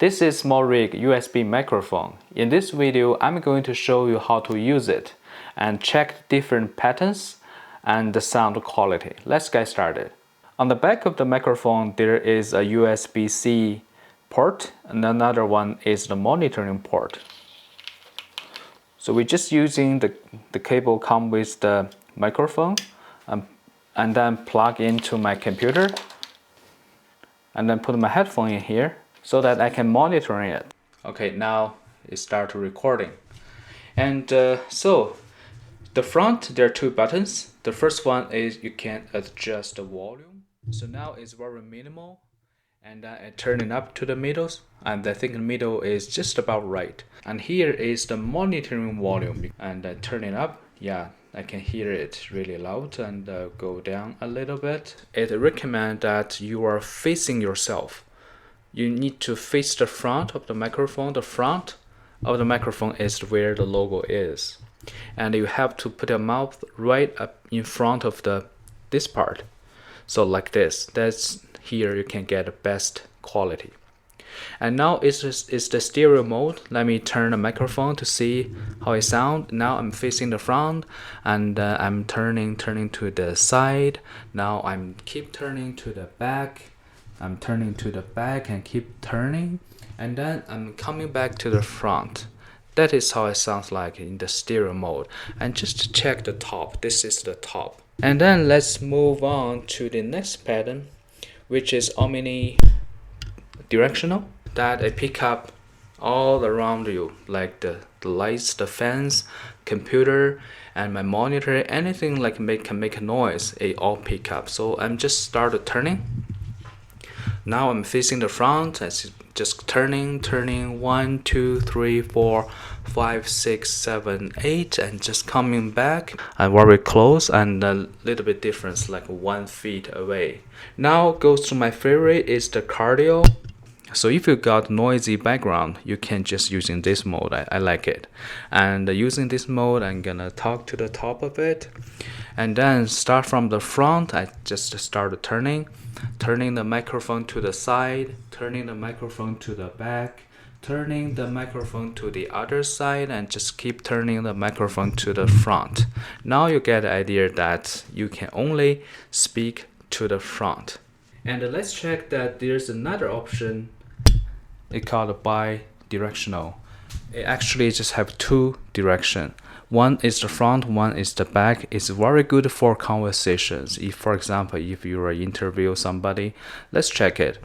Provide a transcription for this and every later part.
This is Smallrig USB microphone. In this video, I'm going to show you how to use it and check different patterns and the sound quality. Let's get started. On the back of the microphone, there is a USB-C port and another one is the monitoring port. So we're just using the cable come with the microphone and then plug into my computer and then put my headphone in here so that I can monitor it. Okay, now it starts recording. And so the front, there are two buttons. The first one is you can adjust the volume. So now it's very minimal, and I turn it up to the middle, and I think the middle is just about right. And here is the monitoring volume, and I turn it up. Yeah, I can hear it really loud, and go down a little bit. It recommends that you are facing yourself. You need to face the front of the microphone. The front of the microphone is where the logo is, and you have to put your mouth right up in front of this part. So like this. That's here you can get the best quality. And now it's the stereo mode. Let me turn the microphone to see how it sounds. Now I'm facing the front, and I'm turning to the side. Now I'm keep turning to the back. I'm turning to the back and keep turning, and then I'm coming back to the front. That is how it sounds like in the stereo mode. And just to check the top, this is the top. And then let's move on to the next pattern, which is Omni Directional. That I pick up all around you, like the lights, the fans, computer, and my monitor, anything like can make a noise, it all pick up. So I'm just started turning. Now I'm facing the front. It's just turning 1, 2, 3, 4, 5, 6, 7, 8, and just coming back and very close and a little bit difference, like 1 feet away. Now goes to my favorite is the cardio. So if you got noisy background, you can just using this mode. I like it. And using this mode, I'm gonna talk to the top of it, and then start from the front. I just started turning the microphone to the side, turning the microphone to the back, turning the microphone to the other side, and just keep turning the microphone to the front. Now you get the idea that you can only speak to the front. And let's check that there's another option. It's called Bi-Directional. It actually just have two directions. One is the front, one is the back. It's very good for conversations. If, for example, if you are interview somebody, let's check it.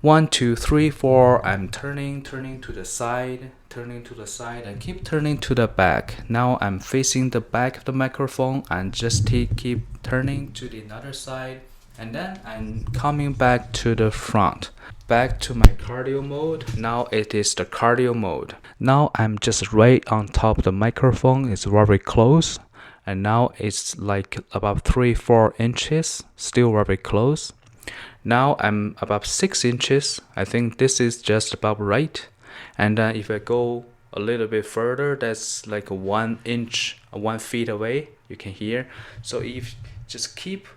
1, 2, 3, 4. I'm turning to the side, and keep turning to the back. Now I'm facing the back of the microphone and just keep turning to the other side, and then I'm coming back to the front. Back to my cardio mode. Now it is the cardio mode. Now I'm just right on top of the microphone. It's very close, and now it's like about 3-4 inches, still very close. Now I'm about 6 inches. I think this is just about right. And if I go a little bit further, that's like 1 inch, 1 feet away. You can hear. So if just keep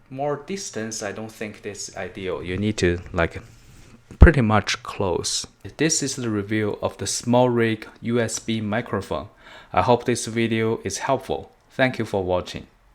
more distance, I don't think this is ideal. You need to like pretty much close. This is the review of the Smallrig USB microphone. I hope this video is helpful. Thank you for watching.